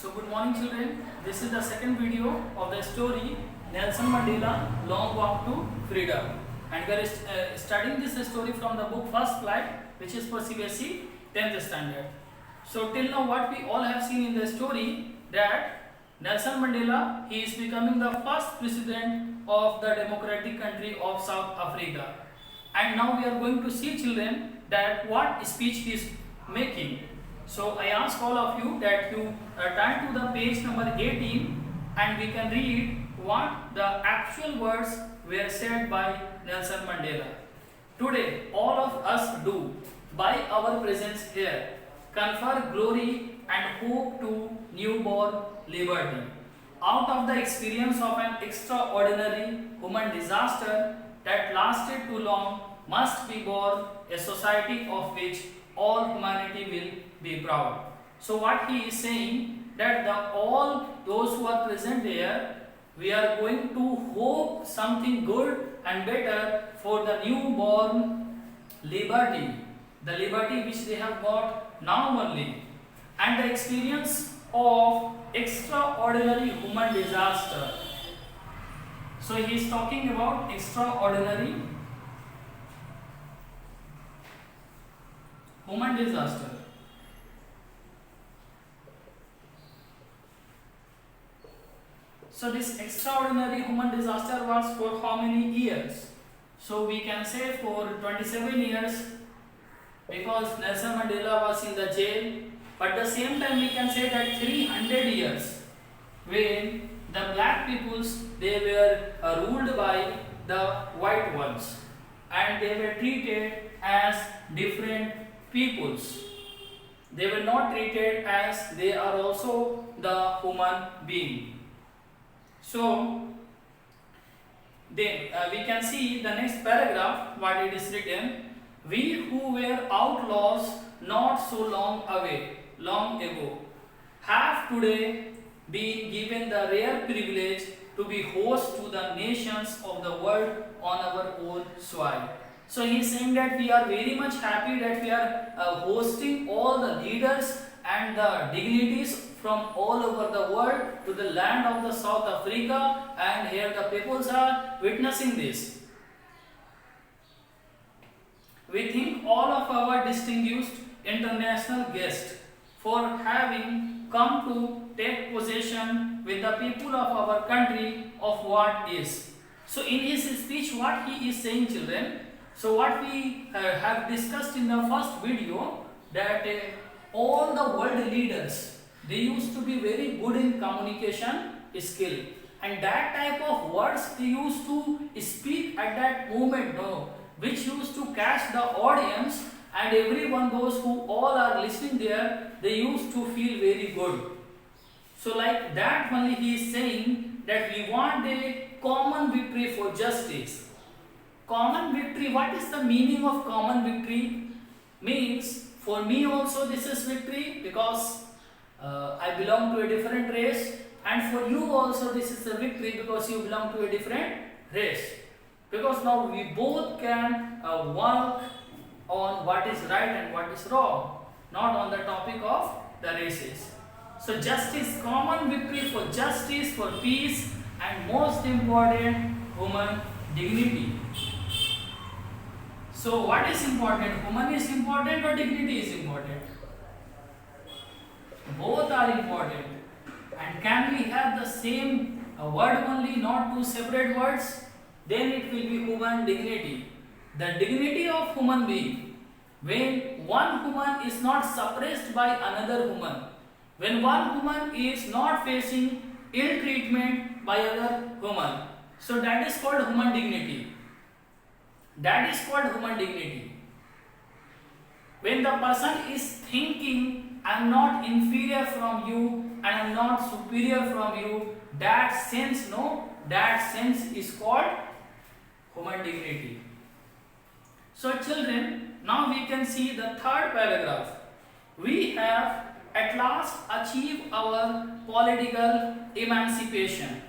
So good morning children, this is the second video of the story Nelson Mandela Long Walk to Freedom, and we are studying this story from the book First Flight, which is for CBSE 10th standard. So till now what we all have seen in the story that Nelson Mandela, he is becoming the first president of the democratic country of South Africa, and now we are going to see children that what speech he is making. So I ask all of you that you turn to the page number 18 and we can read what the actual words were said by Nelson Mandela. Today all of us do, by our presence here, confer glory and hope to newborn liberty. Out of the experience of an extraordinary human disaster that lasted too long must be born a society of which all humanity will be proud. So what he is saying that all those who are present there, we are going to hope something good and better for the newborn liberty, the liberty which they have got now only, and the experience of extraordinary human disaster. So he is talking about extraordinary human disaster. So this extraordinary human disaster was for how many years? So we can say for 27 years, because Nelson Mandela was in the jail, but at the same time we can say that 300 years when the black peoples, they were ruled by the white ones and they were treated as different peoples. They were not treated as they are also the human being. So then we can see the next paragraph what it is written. We who were outlaws not so long ago, have today been given the rare privilege to be host to the nations of the world on our own soil. So he is saying that we are very much happy that we are hosting all the leaders and the dignitaries from all over the world to the land of the South Africa, and here the peoples are witnessing this. We thank all of our distinguished international guests for having come to take possession with the people of our country of what is. So in his speech what he is saying, children, so what we have discussed in the first video, that all the world leaders, they used to be very good in communication skill, and that type of words they used to speak at that moment, which used to catch the audience, and everyone, those who all are listening there, they used to feel very good. So like that only he is saying that we want a common victory for justice. Common victory, what is the meaning of common victory? Means for me also this is victory because I belong to a different race, and for you also this is a victory because you belong to a different race. Because now we both can work on what is right and what is wrong, not on the topic of the races. So justice, common victory for justice, for peace, and most important, human dignity. So what is important? Human is important or dignity is important? Both are important. And can we have the same word only, not two separate words? Then it will be human dignity. The dignity of human being. When one human is not suppressed by another human, when one human is not facing ill treatment by other human, so that is called human dignity. That is called human dignity. When the person is thinking, I am not inferior from you and I am not superior from you, that sense is called human dignity. So children, now we can see the third paragraph. We have at last achieved our political emancipation.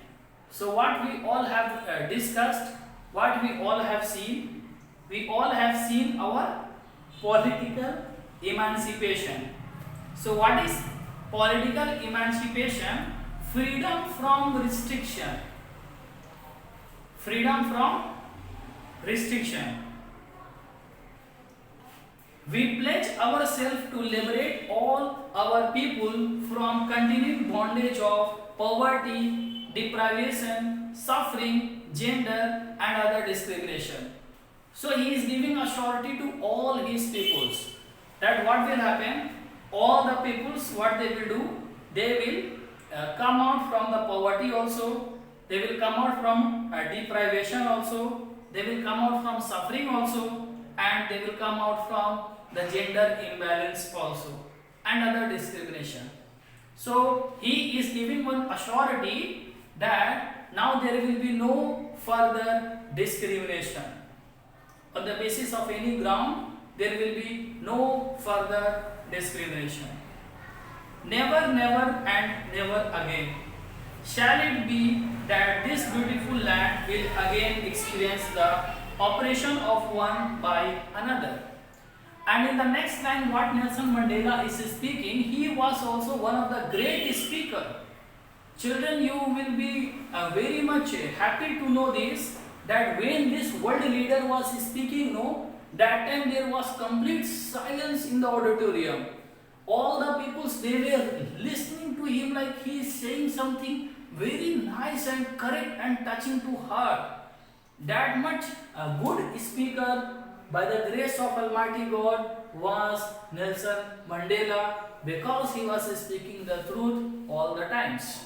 So what we all have discussed, what we all have seen, we all have seen our political emancipation. So what is political emancipation, freedom from restriction. Freedom from restriction. We pledge ourselves to liberate all our people from continuing bondage of poverty, deprivation, suffering, gender and other discrimination. So he is giving a surety to all his peoples that what will happen, all the peoples what they will do, they will come out from the poverty also, they will come out from deprivation also, they will come out from suffering also, and they will come out from the gender imbalance also and other discrimination. So he is giving one assurity that now there will be no further discrimination. On the basis of any ground, there will be no further discrimination. Never, never and never again shall it be that this beautiful land will again experience the oppression of one by another. And in the next line, what Nelson Mandela is speaking, he was also one of the great speakers. Children, you will be very much happy to know this, that when this world leader was speaking, no, that time there was complete silence in the auditorium. All the peoples, they were listening to him like he is saying something very nice and correct and touching to heart. That much a good speaker by the grace of Almighty God was Nelson Mandela, because he was speaking the truth all the times.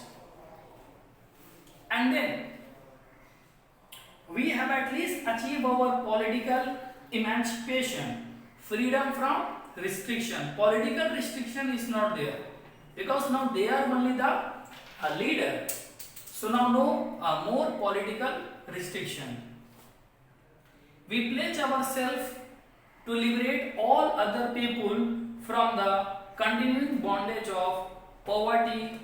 And then we have at least achieved our political emancipation, freedom from restriction. Political restriction is not there, because now they are only the leader. So now no more political restriction. We pledge ourselves to liberate all other people from the continuing bondage of poverty,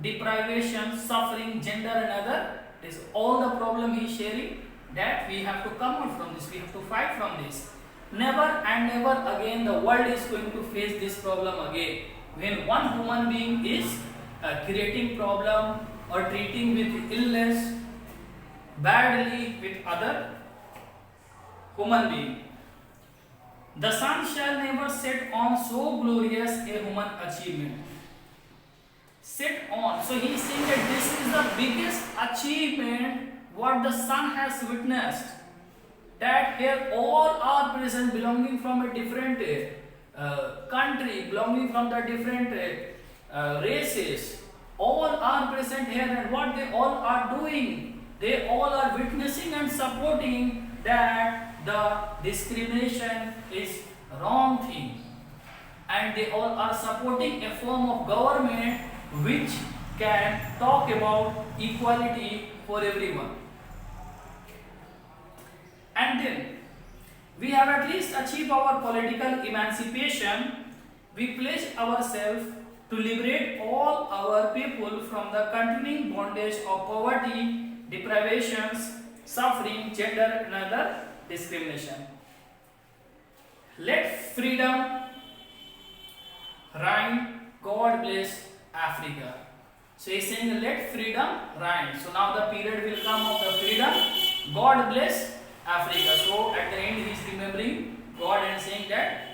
deprivation, suffering, gender and other. This is all the problem he is sharing, that we have to come out from this, we have to fight from this. Never and never again the world is going to face this problem again. When one human being is creating problem or treating with illness badly with other human being. The sun shall never set on so glorious a human achievement. Set on. So he is saying that this is the biggest achievement what the sun has witnessed. That here all are present, belonging from a different country, belonging from the different races. All are present here, and what they all are doing, they all are witnessing and supporting that the discrimination is wrong thing, and they all are supporting a form of government which can talk about equality for everyone. And then we have at least achieved our political emancipation. We pledge ourselves to liberate all our people from the continuing bondage of poverty, deprivations, suffering, gender and other discrimination. Let freedom reign. God bless Africa. So he is saying let freedom reign. So now the period will come of the freedom. God bless Africa. So at the end he is remembering God and saying that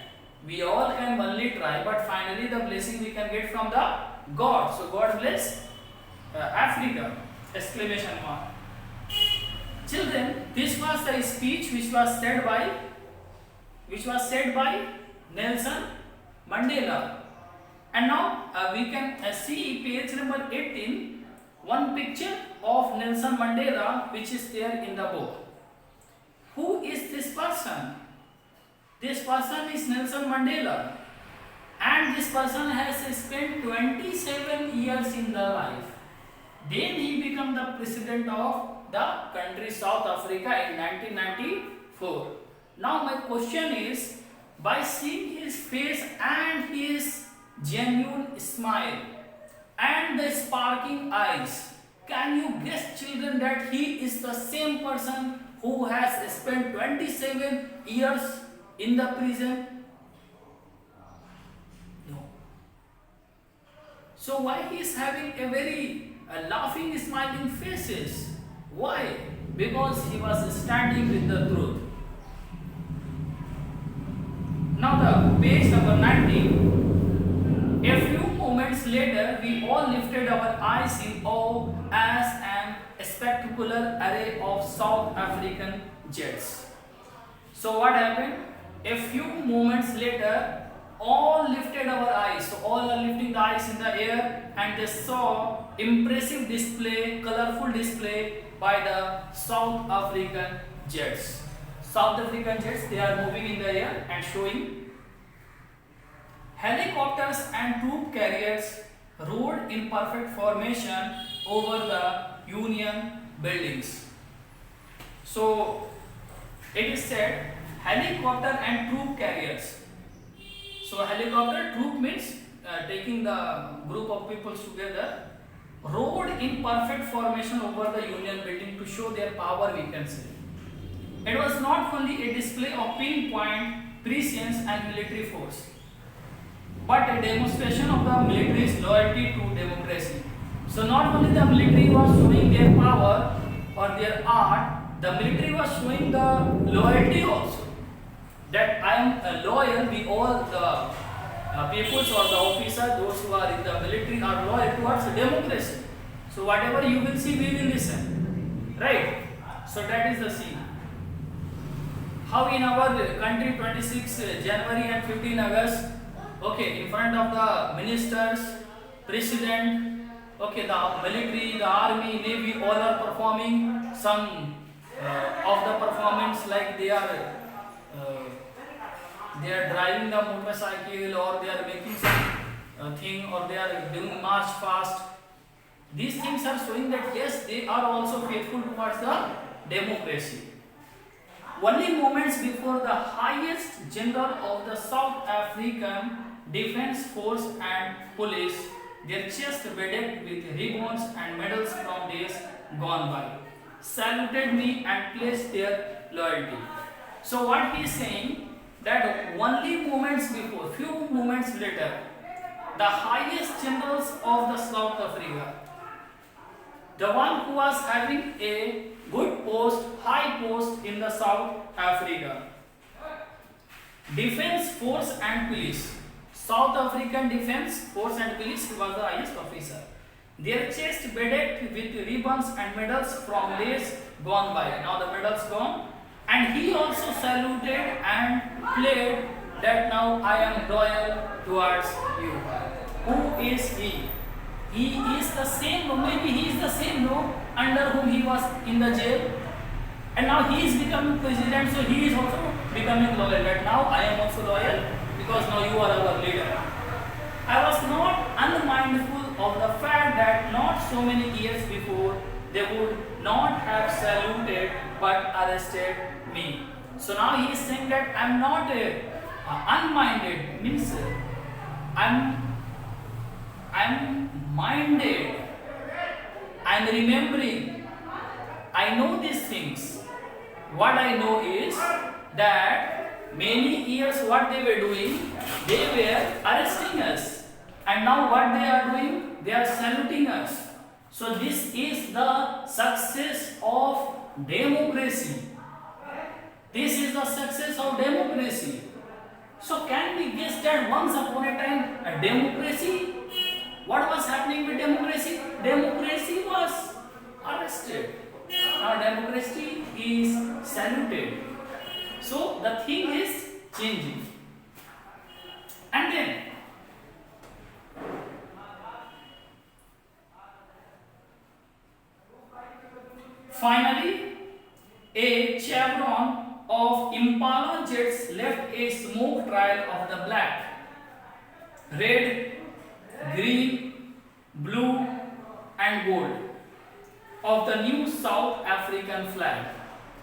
we all can only try, but finally the blessing we can get from the God. So God bless Africa! Exclamation mark. Children, this was the speech which was said by Nelson Mandela. And now we can see page number 18, one picture of Nelson Mandela which is there in the book. Who is this person? This person is Nelson Mandela, and this person has spent 27 years in the life. Then he became the president of the country South Africa in 1994. Now my question is, by seeing his face and his genuine smile and the sparkling eyes, can you guess, children, that he is the same person who has spent 27 years in the prison? No. So why he is having a very laughing, smiling faces? Why? Because he was standing with the truth. Now the page number 19. A few moments later, we all lifted our eyes in awe as an spectacular array of South African jets. So what happened? A few moments later, all lifted our eyes. So all are lifting the eyes in the air, and they saw impressive display, colorful display by the South African jets. South African jets, they are moving in the air and showing. Helicopters and troop carriers rode in perfect formation over the Union buildings. So it is said helicopter and troop carriers. So helicopter, troop means taking the group of people together, rode in perfect formation over the Union building to show their power, we can say. It was not only a display of pinpoint prescience and military force, but a demonstration of the military's loyalty to democracy. So not only the military was showing their power or their art, the military was showing the loyalty also. That I am loyal, we all the peoples or the officers, those who are in the military are loyal towards democracy. So whatever you will see, we will listen. Right? So that is the scene. How in our country 26 January and 15 August, okay, in front of the ministers, president, okay, the military, the army, navy, all are performing some of the performance, like they are driving the motorcycle, or they are making some thing, or they are doing march fast. These things are showing that yes, they are also faithful towards the democracy. Only moments before the highest general of the South African Defence Force and Police, their chests bedecked with ribbons and medals from days gone by, saluted me and pledged their loyalty. So what he is saying, that only moments before, few moments later, the highest generals of the South Africa, the one who was having a good post, high post in the South Africa, Defence Force and Police, South African Defence Force and Police, he was the highest officer. Their chest bedecked with ribbons and medals from days gone by. Now the medals gone. And he also saluted and pledged that now I am loyal towards you. Who is he? He is the same, maybe he is the same under whom he was in the jail. And now he is becoming president, so he is also becoming loyal. That now I am also loyal because now you are our leader. I was not unmindful of the fact that not so many years before they would not have saluted but arrested me. So now he is saying that I am not unminded, means I am minded, I am remembering, I know these things. What I know is that many years what they were doing, they were arresting us, and now what they are doing, they are saluting us. So this is the success of democracy. This is the success of democracy. So can we guess that once upon a time a democracy, what was happening with democracy? Democracy was arrested. Now democracy is saluted. So the thing is changing. And then finally, a chevron of Impala jets left a smoke trail of the black, red, green, blue and gold of the new South African flag.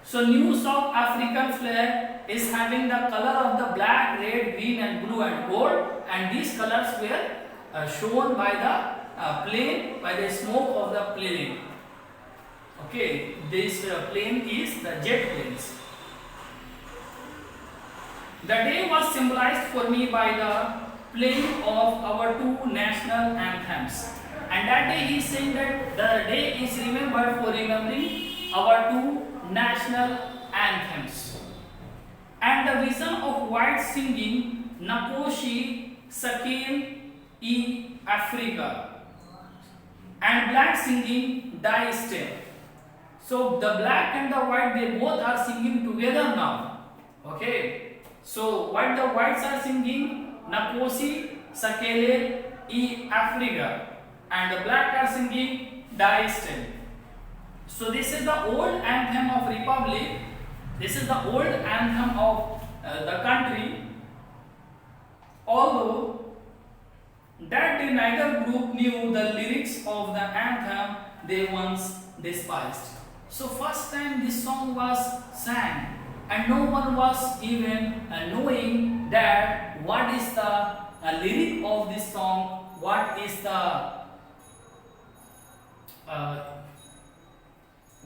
So new South African flag is having the color of the black, red, green and blue and gold, and these colors were shown by the plane, by the smoke of the plane. Okay, this plane is the jet planes. The day was symbolized for me by the playing of our two national anthems. And that day he is saying that the day is remembered for remembering our two national anthems. And the vision of white singing Nakoshi Sakil E Africa and black singing Die Step. So the black and the white, they both are singing together now. Okay. So what the whites are singing Nakoshi Sakele E Africa and the black are singing Die Step. So this is the old anthem of Republic. This is the old anthem of the country. Although that day neither group knew the lyrics of the anthem they once despised. So first time this song was sang and no one was even knowing that what is the lyric of this song, what is the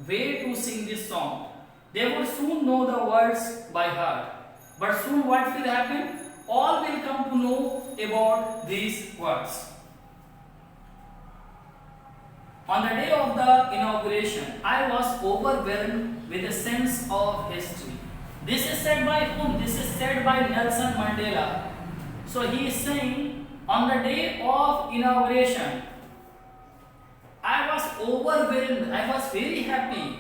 way to sing this song. They would soon know the words by heart. But soon what will happen? All will come to know about these words. On the day of the inauguration, I was overwhelmed with a sense of history. This is said by whom? This is said by Nelson Mandela. So he is saying, on the day of inauguration, I was overwhelmed, I was very happy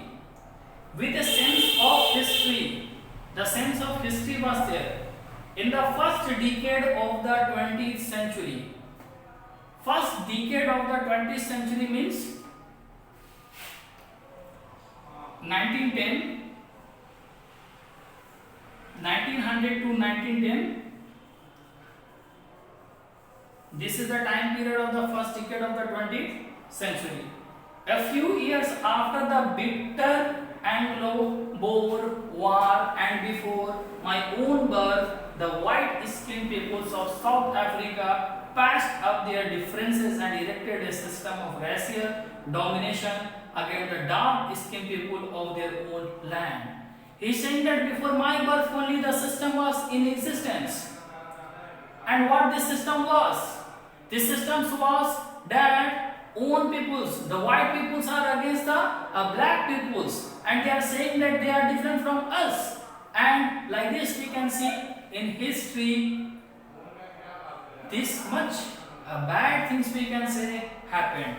with a sense of history. The sense of history was there. In the first decade of the 20th century. First decade of the 20th century means 1910, 1900 to 1910. This is the time period of the first decade of the 20th century. A few years after the bitter Anglo-Boer War and before my own birth, the white-skinned peoples of South Africa patched up their differences and erected a system of racial domination against the dark-skinned people of their own land. He is saying that before my birth only the system was in existence. And what this system was? This system was that own peoples, the white peoples are against the black peoples, and they are saying that they are different from us. And like this we can see in history this much bad things we can say happened.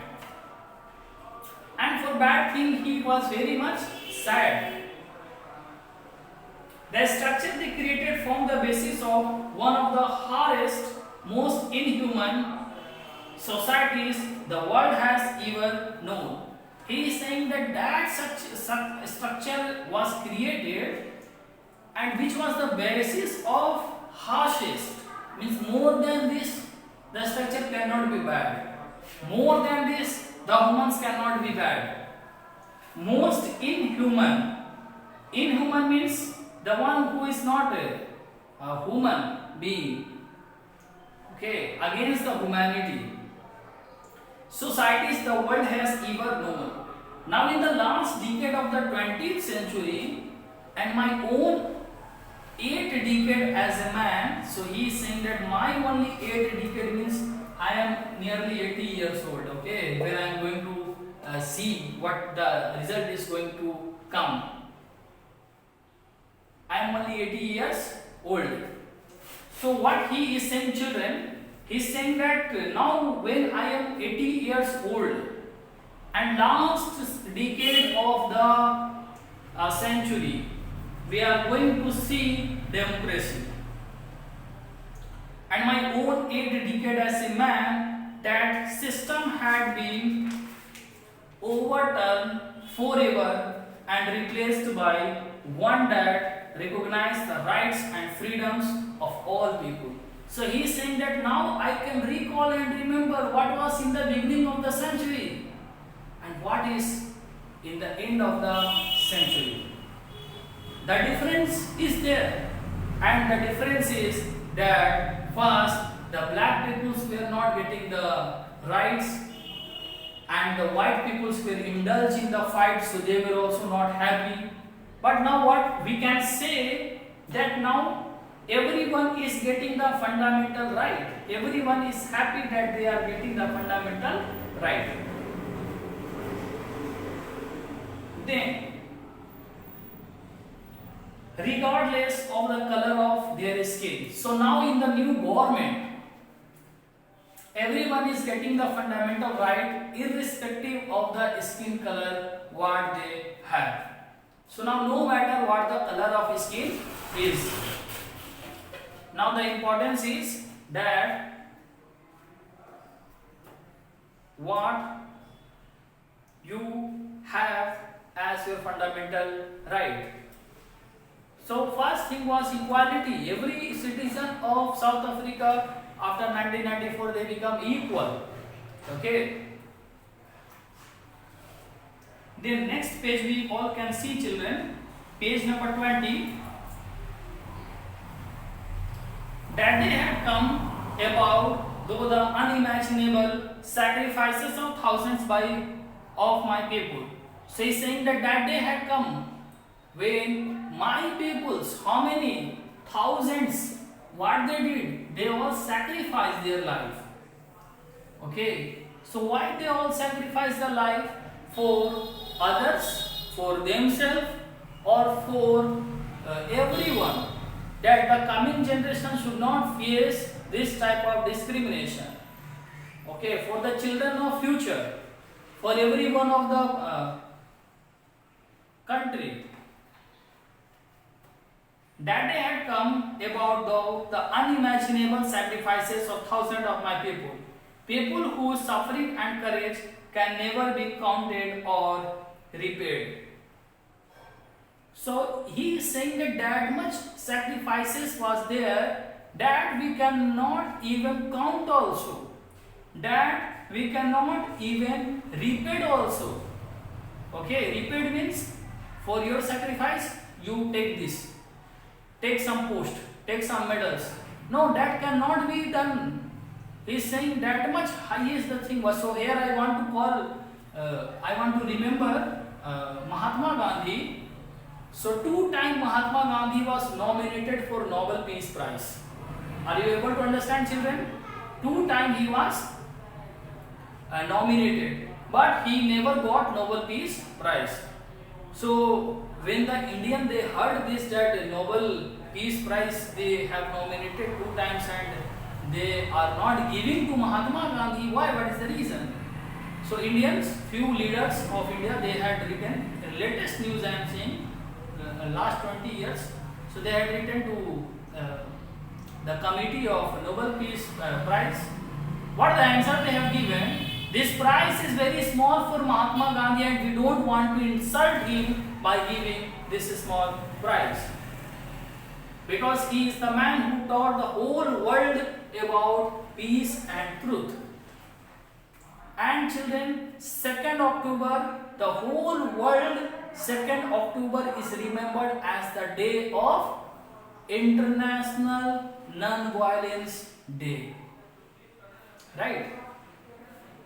And for bad thing he was very much sad. The structure they created formed the basis of one of the hardest, most inhuman societies the world has ever known. He is saying that such structure was created and which was the basis of harshest, means more than this the structure cannot be bad. More than this the humans cannot be bad. Most inhuman. Inhuman means the one who is not a human being. Okay, against the humanity. Societies the world has ever known. Now in the last decade of the 20th century and my own 8th decade as a man, so he is saying that my only 8th decade means I am nearly 80 years old, okay, when I am going to see what the result is going to come. I am only 80 years old. So what he is saying, children, he is saying that now when I am 80 years old and last decade of the century, we are going to see democracy. And my own 8th decade as a man, that system had been overturned forever and replaced by one that recognized the rights and freedoms of all people. So he is saying that now I can recall and remember what was in the beginning of the century and what is in the end of the century. The difference is there, and the difference is that first the black peoples were not getting the rights and the white peoples were indulged in the fight, so they were also not happy. But now what we can say that now everyone is getting the fundamental right. Everyone is happy that they are getting the fundamental right. Then, regardless of the color of their skin. So now in the new government, everyone is getting the fundamental right irrespective of the skin color what they have. So now no matter what the color of skin is. Now the importance is that what you have as your fundamental right. So first thing was equality. Every citizen of South Africa after 1994 they become equal. Okay. Then next page we all can see, children. Page number 20. That day had come about though the unimaginable sacrifices of thousands of my people. So he's saying that day had come when my peoples, how many? Thousands, what they did? They all sacrificed their life. Okay, so why they all sacrificed their life? For others, for themselves, or for everyone, that the coming generation should not face this type of discrimination. Okay, for the children of future, for every one of the country. That day had come about the unimaginable sacrifices of thousands of my people. People whose suffering and courage can never be counted or repaid. So he is saying that much sacrifices was there that we cannot even count also. That we cannot even repaid also. Okay, repaid means for your sacrifice you take this. Take some post, take some medals. No, that cannot be done. He is saying that much high is the thing was. So here I want to remember Mahatma Gandhi. So 2 times Mahatma Gandhi was nominated for Nobel Peace Prize. Are you able to understand, children? 2 times he was nominated, but he never got Nobel Peace Prize. So when the Indian they heard this that Nobel Peace Prize they have nominated 2 times and they are not giving to Mahatma Gandhi, why? What is the reason? So Indians, few leaders of India, they had written, the latest news I am saying, last 20 years, so they had written to the committee of Nobel Peace Prize. What the answer they have given? This prize is very small for Mahatma Gandhi and we don't want to insult him by giving this small prize. Because he is the man who taught the whole world about peace and truth. And children, 2nd October, the whole world, 2nd October is remembered as the day of International Non-Violence Day. Right?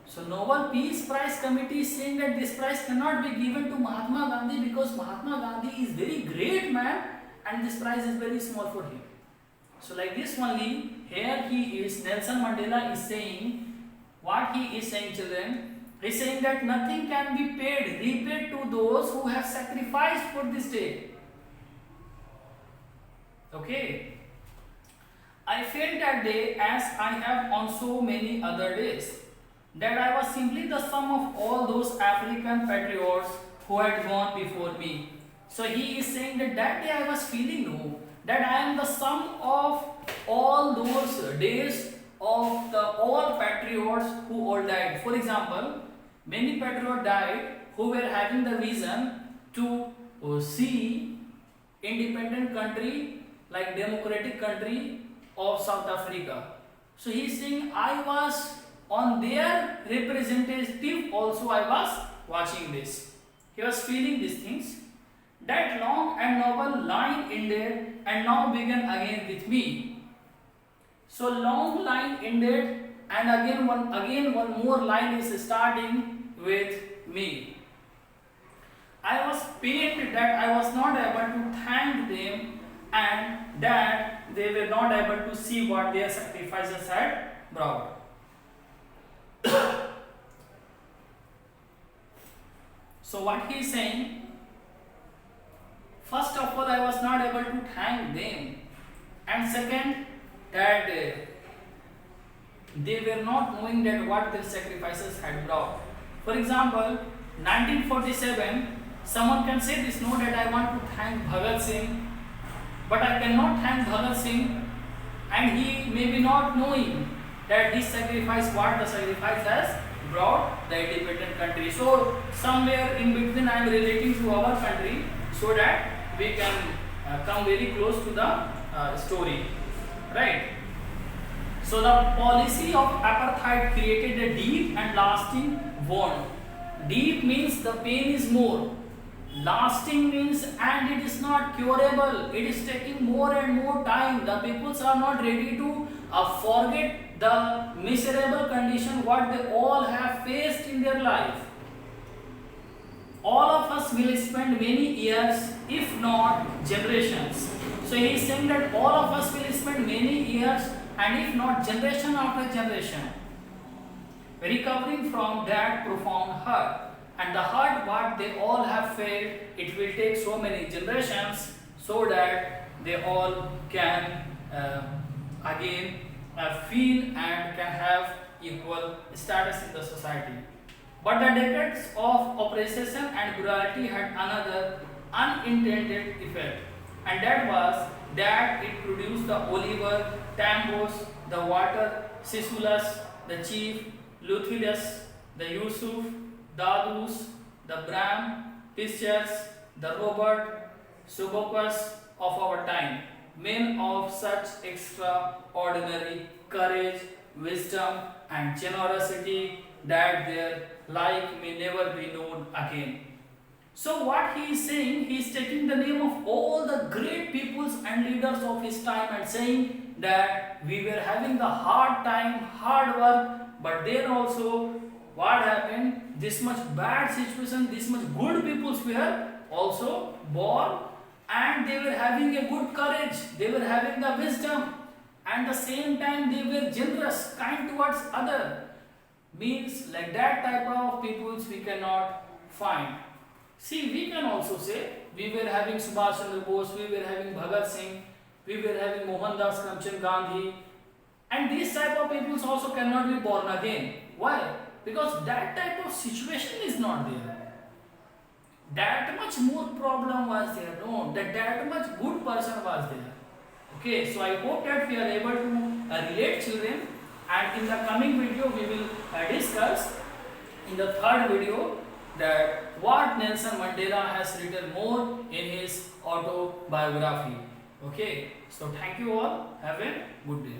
So Nobel Peace Prize Committee is saying that this prize cannot be given to Mahatma Gandhi because Mahatma Gandhi is very great man and this prize is very small for him. So like this only, here he is, Nelson Mandela is saying, what he is saying, children? He is saying that nothing can be repaid to those who have sacrificed for this day. Okay. I felt that day as I have on so many other days, that I was simply the sum of all those African patriots who had gone before me. So he is saying that day I was feeling that I am the sum of all those days of all patriots who all died. For example, many patriots died who were having the vision to see independent country like democratic country of South Africa. So he is saying I was on their representative also I was watching this. He was feeling these things. That long and noble line ended and now began again with me. So long line ended and again one more line is starting with me. I was pained that I was not able to thank them and that they were not able to see what their sacrifices had brought. So what he is saying, first of all, I was not able to thank them, and second, that they were not knowing that what their sacrifices had brought. For example, 1947, someone can say this, no, that I want to thank Bhagat Singh, but I cannot thank Bhagat Singh, and he may be not knowing that his sacrifice, what the sacrifice has brought the independent country. So somewhere in between I am relating to our country so that we can come very close to the story, right? So the policy of apartheid created a deep and lasting wound. Deep means the pain is more. Lasting means and it is not curable. It is taking more and more time. The peoples are not ready to forget the miserable condition what they all have faced in their life. All of us will spend many years, if not generations. So he is saying that all of us will spend many years, and if not generation after generation, recovering from that profound hurt. And the hurt what they all have felt, it will take so many generations so that they all can again feel and can have equal status in the society. But the decades of oppression and cruelty had another unintended effect, and that was that it produced the Oliver Tambos, the Walter Sissulas, the Chief Luthidus, the Yusuf Dadus, the Bram Pischers, the Robert Sobukwas of our time, men of such extraordinary courage, wisdom, and generosity that their like may never be known again. So what he is saying, he is taking the name of all the great peoples and leaders of his time and saying that we were having the hard time, hard work, but then also what happened, this much bad situation, this much good peoples were also born, and they were having a good courage, they were having the wisdom, and the same time they were generous, kind towards other. Means like that type of peoples we cannot find. See, we can also say we were having Subhash Chandra Bose, we were having Bhagat Singh, we were having Mohandas Karamchand Gandhi, and these type of peoples also cannot be born again. Why? Because that type of situation is not there. That much more problem was there. No, that much good person was there. Okay, so I hope that we are able to relate children, and in the coming video we will discuss in the third video that what Nelson Mandela has written more in his autobiography. Okay, so thank you all. Have a good day.